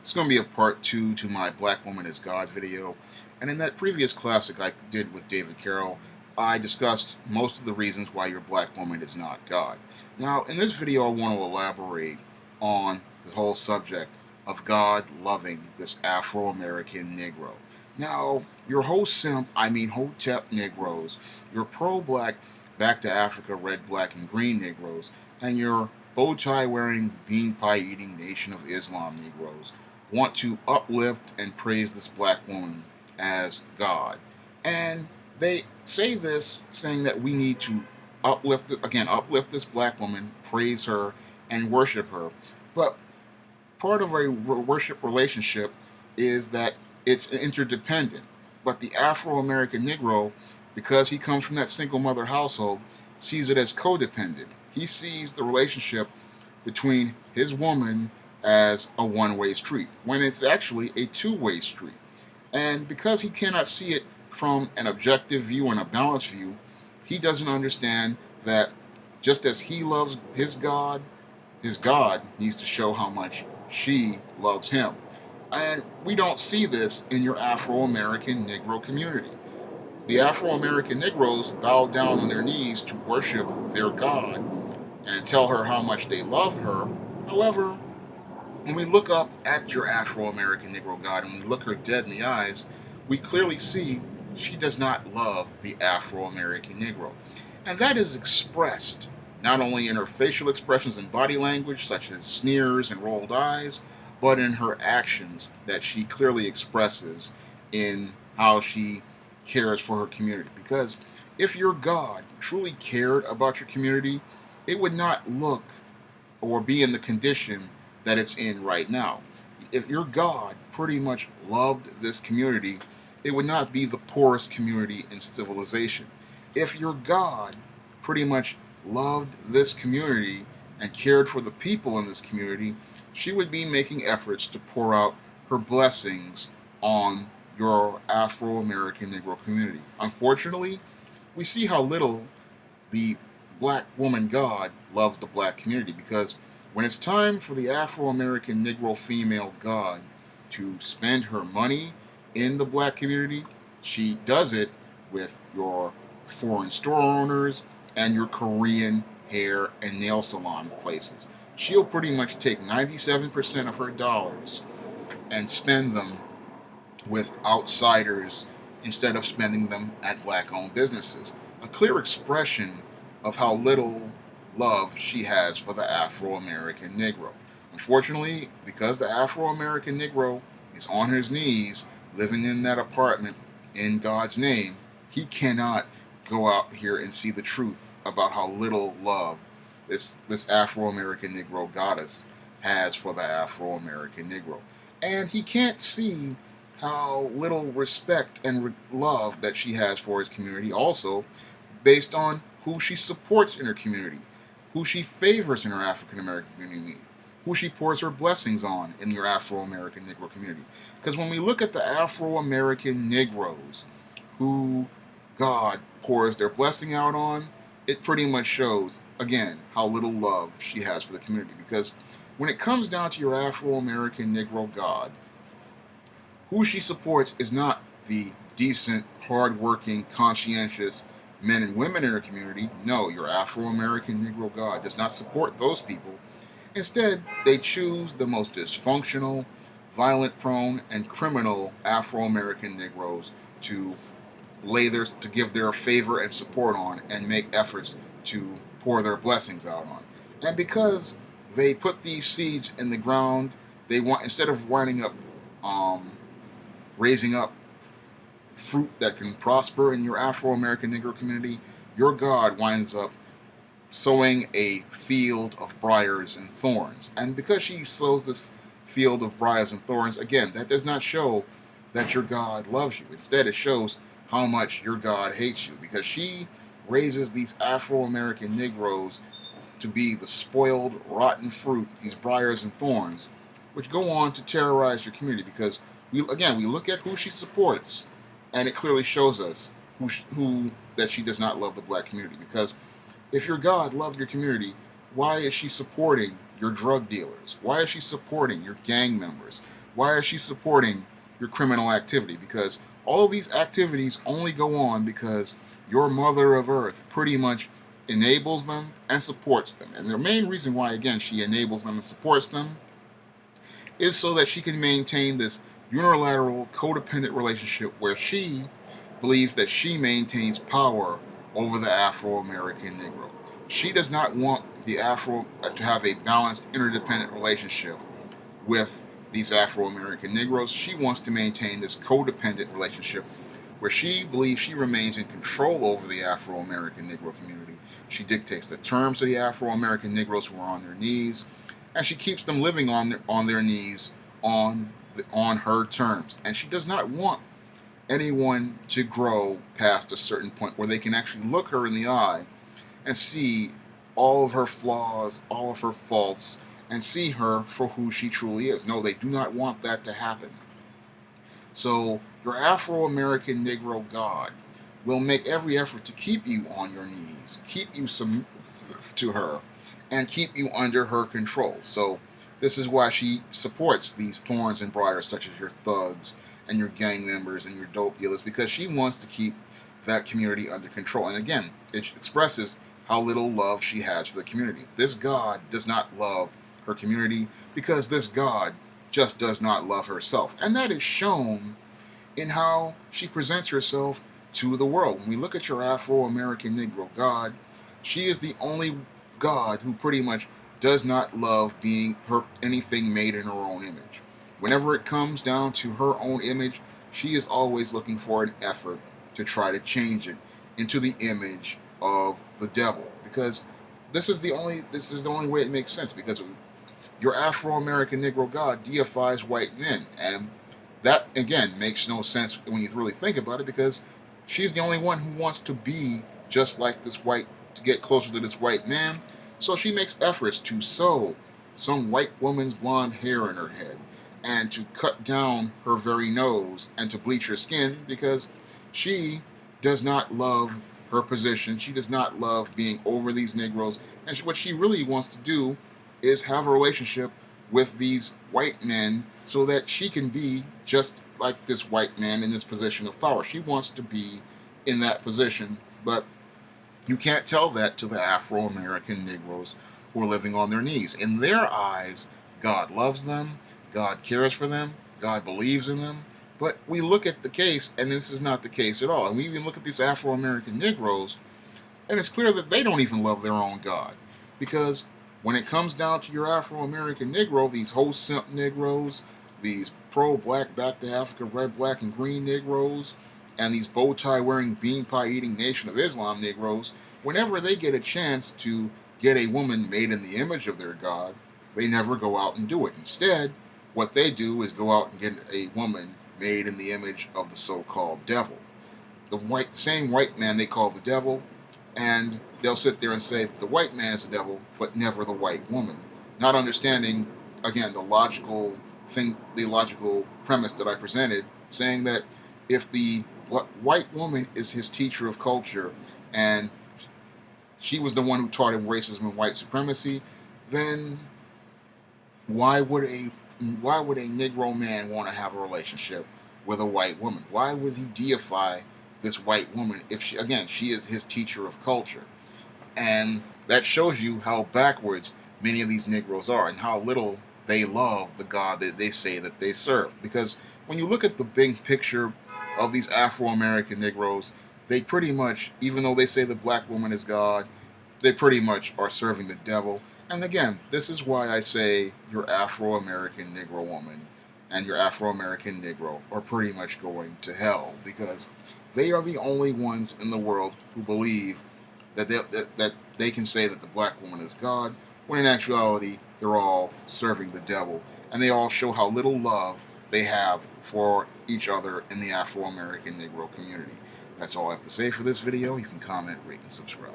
It's going to be a part two to my Black Woman is God video. And in that previous classic I did with David Carroll, I discussed most of the reasons why your black woman is not God. Now, in this video, I want to elaborate on the whole subject of God loving this Afro American Negro. Now, your whole simp, I mean Hotep Negroes, your pro black, back to Africa, red, black, and green Negroes, and your bow tie wearing, bean pie eating Nation of Islam Negroes want to uplift and praise this black woman as God. And they say this saying that we need to uplift this black woman, praise her, and worship her. But part of a worship relationship is that it's interdependent. But the Afro American Negro, because he comes from that single mother household, sees it as codependent. He sees the relationship between his woman as a one-way street when it's actually a two-way street. And because he cannot see it from an objective view and a balanced view, he doesn't understand that just as he loves his God needs to show how much she loves him. And we don't see this in your Afro American Negro community. The Afro American Negroes bow down on their knees to worship their God and tell her how much they love her. However, when we look up at your Afro American Negro God and we look her dead in the eyes, we clearly see she does not love the Afro American Negro. And that is expressed not only in her facial expressions and body language, such as sneers and rolled eyes, but in her actions that she clearly expresses in how she cares for her community. Because if your God truly cared about your community, it would not look or be in the condition that it's in right now. If your God pretty much loved this community, it would not be the poorest community in civilization. If your God pretty much loved this community and cared for the people in this community, she would be making efforts to pour out her blessings on your Afro American Negro community. Unfortunately, we see how little the black woman God loves the black community, because when it's time for the Afro American Negro female God to spend her money in the black community, she does it with your foreign store owners and your Korean hair and nail salon places. She'll pretty much take 97% of her dollars and spend them with outsiders instead of spending them at black owned businesses. A clear expression of how little love she has for the Afro American Negro. Unfortunately, because the Afro American Negro is on his knees living in that apartment in God's name, he cannot go out here and see the truth about how little love this Afro American Negro goddess has for the Afro American Negro. And he can't see how little respect and love that she has for his community, also based on who she supports in her community, who she favors in her African American community, who she pours her blessings on in your Afro American Negro community. Because when we look at the Afro American Negroes who God pours their blessing out on, it pretty much shows, again, how little love she has for the community. Because when it comes down to your Afro American Negro God, who she supports is not the decent, hardworking, conscientious men and women in her community. No, your Afro American Negro God does not support those people. Instead, they choose the most dysfunctional, violent prone, and criminal Afro American Negroes to to give their favor and support on and make efforts to pour their blessings out on. And because they put these seeds in the ground, they want, instead of winding up raising up fruit that can prosper in your Afro American Negro community, your God winds up sowing a field of briars and thorns. And because she sows this field of briars and thorns, again, that does not show that your God loves you. Instead, it shows how much your God hates you, because she raises these Afro American Negroes to be the spoiled, rotten fruit, these briars and thorns, which go on to terrorize your community. Because we look at who she supports, and it clearly shows us who that she does not love the black community. Because if your God loved your community, why is she supporting your drug dealers? Why is she supporting your gang members? Why is she supporting your criminal activity? Because all of these activities only go on because your Mother of Earth pretty much enables them and supports them. And the main reason why, again, she enables them and supports them is so that she can maintain this unilateral, codependent relationship where she believes that she maintains power over the Afro-American Negro. She does not want the Afro to have a balanced, interdependent relationship with these Afro-American Negroes. She wants to maintain this codependent relationship where she believes she remains in control over the Afro-American Negro community. She dictates the terms of the Afro-American Negroes who are on their knees, and she keeps them living on their knees on her terms. And she does not want anyone to grow past a certain point where they can actually look her in the eye and see all of her flaws, all of her faults, and see her for who she truly is. No, they do not want that to happen. So your Afro-American Negro God will make every effort to keep you on your knees, keep you submissive to her, and keep you under her control. So this is why she supports these thorns and briars such as your thugs and your gang members and your dope dealers, because she wants to keep that community under control. And again, it expresses how little love she has for the community. This God does not love her community because this God just does not love herself. And that is shown in how she presents herself to the world. When we look at your Afro-American Negro God, she is the only God who pretty much does not love being anything made in her own image. Whenever it comes down to her own image, she is always looking for an effort to try to change it into the image of the devil, because this is the only way it makes sense. Because your Afro-American Negro God deifies white men, and that again makes no sense when you really think about it, because she's the only one who wants to be just like this white, to get closer to this white man. So she makes efforts to sew some white woman's blonde hair in her head, and to cut down her very nose, and to bleach her skin, because she does not love her position. She does not love being over these Negroes. And what she really wants to do is have a relationship with these white men so that she can be just like this white man in this position of power. She wants to be in that position, but you can't tell that to the Afro-American Negroes who are living on their knees. In their eyes, God loves them, God cares for them, God believes in them. But we look at the case, and this is not the case at all. And we even look at these Afro-American Negroes, and it's clear that they don't even love their own God. Because when it comes down to your Afro-American Negro, these whole simp Negroes, these pro-black, back to Africa, red, black, and green Negroes, and these bow tie wearing, bean pie eating Nation of Islam Negroes, whenever they get a chance to get a woman made in the image of their God, they never go out and do it. Instead, what they do is go out and get a woman made in the image of the so-called devil. The same white man they call the devil, and they'll sit there and say that the white man is the devil, but never the white woman. Not understanding, again, the logical premise that I presented, saying that if the white woman is his teacher of culture, and she was the one who taught him racism and white supremacy, then why would a Negro man want to have a relationship with a white woman? Why would he deify this white woman if she is his teacher of culture? And that shows you how backwards many of these Negroes are, and how little they love the God that they say that they serve. Because when you look at the big picture of these Afro-American Negroes, they pretty much, even though they say the black woman is God, they pretty much are serving the devil. And again, this is why I say your Afro-American Negro woman and your Afro-American Negro are pretty much going to hell, because they are the only ones in the world who believe that they can say that the black woman is God, when in actuality they're all serving the devil, and they all show how little love they have for each other in the Afro-American Negro community. That's all I have to say for this video. You can comment, rate, and subscribe.